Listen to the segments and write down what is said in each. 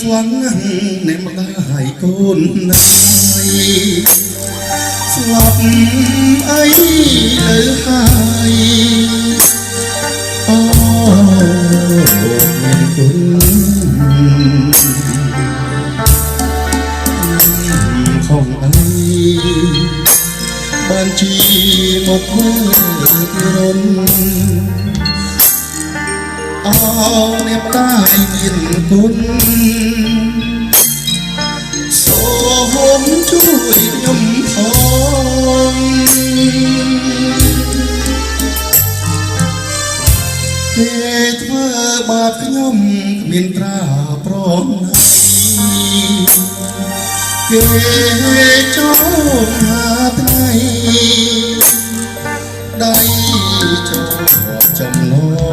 ខ្លាំងណាស់អ្នកម្ដាយកូនណាយស្លាប់អីលើហើយអូមានគុណของអីបានជាមកធ្វើរុនអោអ្នកម្ដាយមានគុណសូមជួយខ្ញុំផងគេធ្វើបាបខ្ញុំគ្មានត្រាប្រណីគេចូលហាថ្ងៃដៃចូលចំណង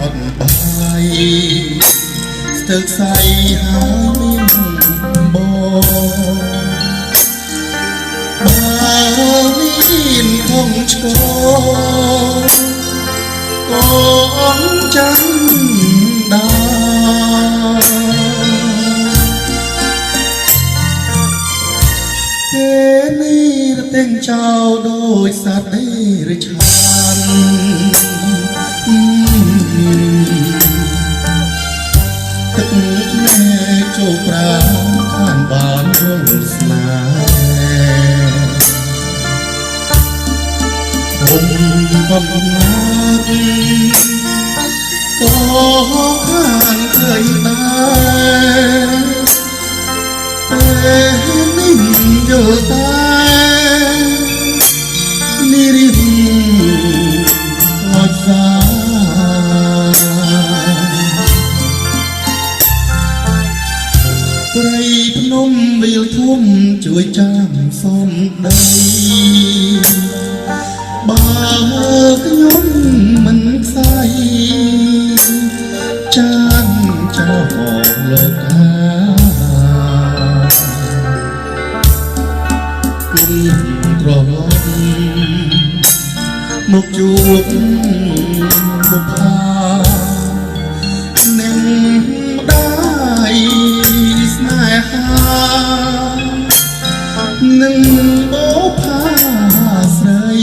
អត់បាយស្ទើរខ្សែហើយមានបើមានក្នុងឆ្កក៏អង្ចាន់ដាពេលនេះរតែងចោលដោយសត្វទេរឆានទឹកភ្នែកចូលប្រាំខានបានរលស្នេហ៍បំណាត់ក៏ខានឃើញដែរពេលនេះយល់តែនេះរៀងអត់សាព្រៃភ្នំវាលធំជួយចាំសំដីបើខ្ញុំមិនខ្សែចានចោលលោកថាគុំត្រឡប់មកជួបបុប្ផានឹងម្ដាយស្នេហានឹងបុប្ផាស្រី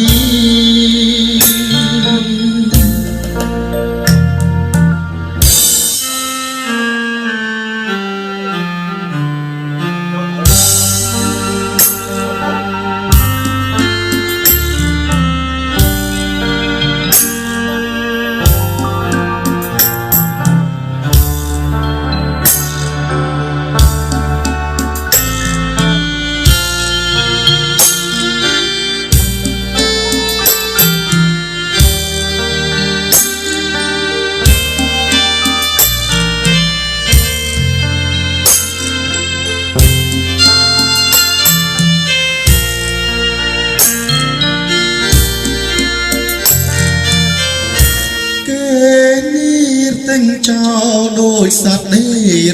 តែងចោលដោយសត្វនេ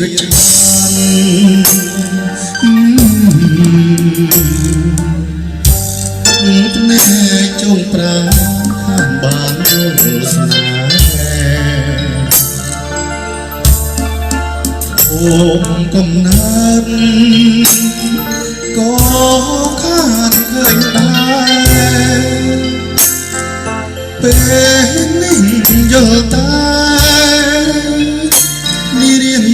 រឆានភ្នែកចង់ប្រាខានបានយល់ស្នេហ៍អូមកំណាត់ក៏ខានឃើញដែរពេលនេះយល់តែនេះរៀង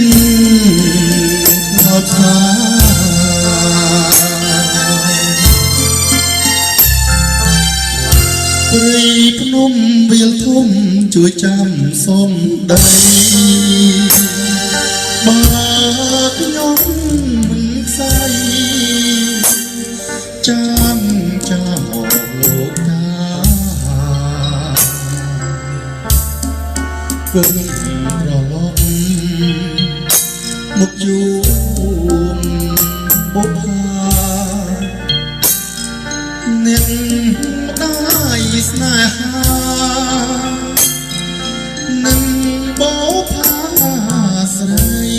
អត់សាព្រៃភ្នំវាលធំជួយចាំសំដីបើខ្ញុំមិនខ្សែចាំចាំលោកតាគុំត្រឡប់មកជួបបុប្ផាអ្នកម្ដាយស្នេហានឹងបុប្ផាស្រី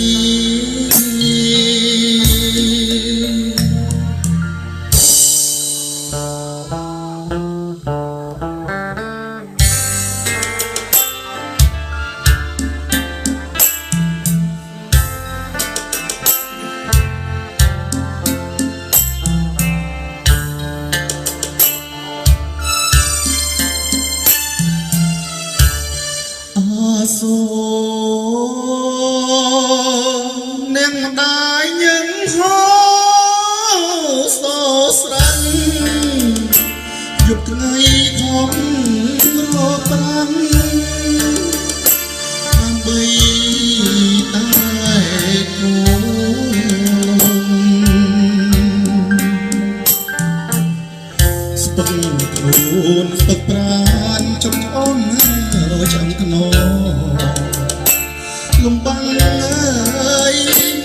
ថ្ងៃខំរកប្រាំដើម្បីតែគូស្ពឹកខ្លួនស្ពឹកប្រានចំអងចាំខ្នងលំបាំងអើយ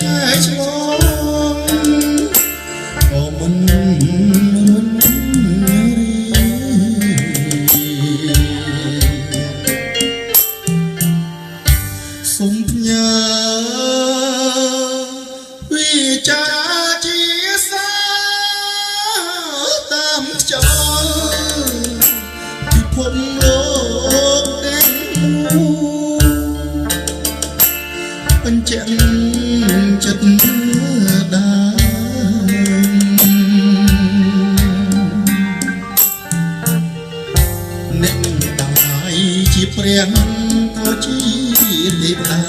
តែឆ្លងក៏មិនរុញសុំផ្ញើវិចាជាសាតាមខ្យល់ពិភពលោកទាំងមូលបញ្ជាក់ចិត្តដាអ្នកដាយជាព្រះក៏ជាទេវតា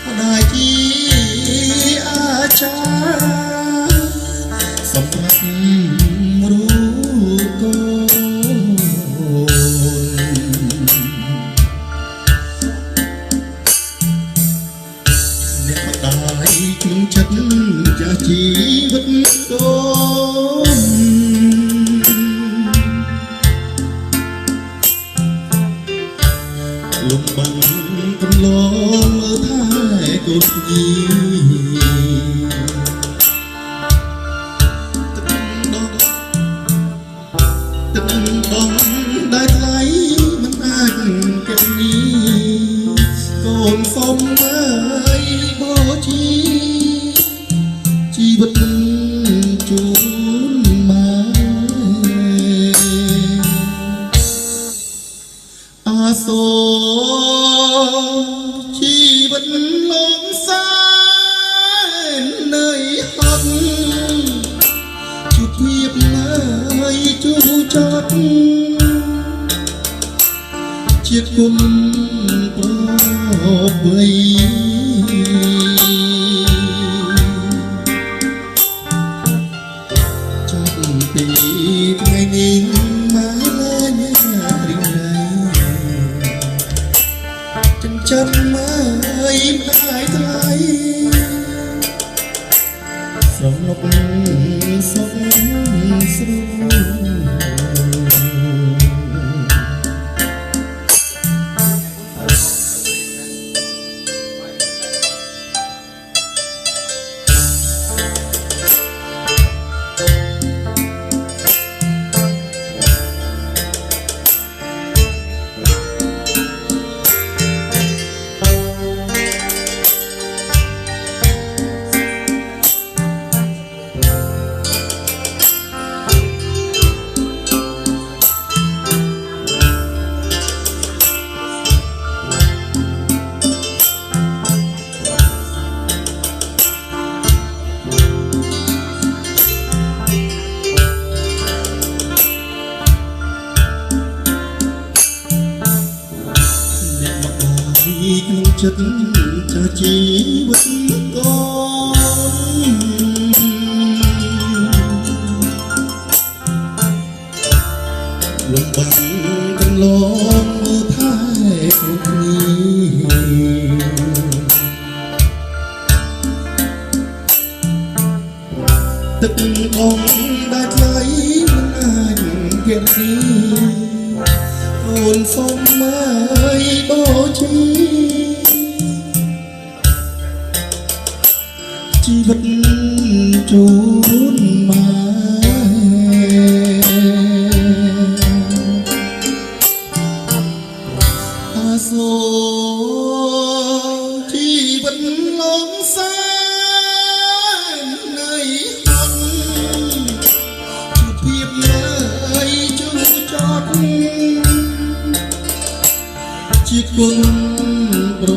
ម្ដាយជាអាចារ្យសម្រាប់រូបកូនអ្នកម្ដាយក្នុងចិត្តចាស់ជីវិតកូនលំបាំងកន្លងមើលថែកូនញីទឹកដងដែលថ្លៃមិនអាចកេនីកូនសុំអើយបូជាជីវិតជូនម៉ែអាសូរជីវិតលំសាននៅហត់ជួបភាពអើយជួចត់ជាគុំប្របីចាប់ពីថ្ងៃនេះមកលែងរីករាយចិញ្ចឹមអើយម្ដាយថ្លៃស្រណុកសុខស្រួលក្នុងចិត្តចាជីវិតកូនលំបាំងកន្លងមើលថែគ្រប់គ្នាទឹកអងដែលថ្លៃមិនអាចគិតនេះអូនសុំអើយបូជាជីវិតជូនម៉ែអាសូរជីវិតលំសាននៅហត់ជួបភាពអើយជួចត់ជាគុណប្រ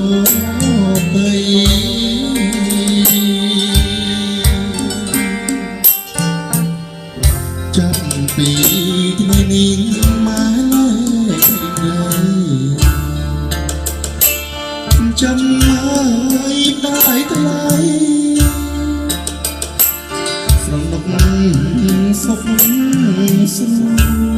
បីចាប់ពីថ្ងៃនេះមកលែងចាំឲ្យได้ថ្លៃស្រណុក សុខស្រួល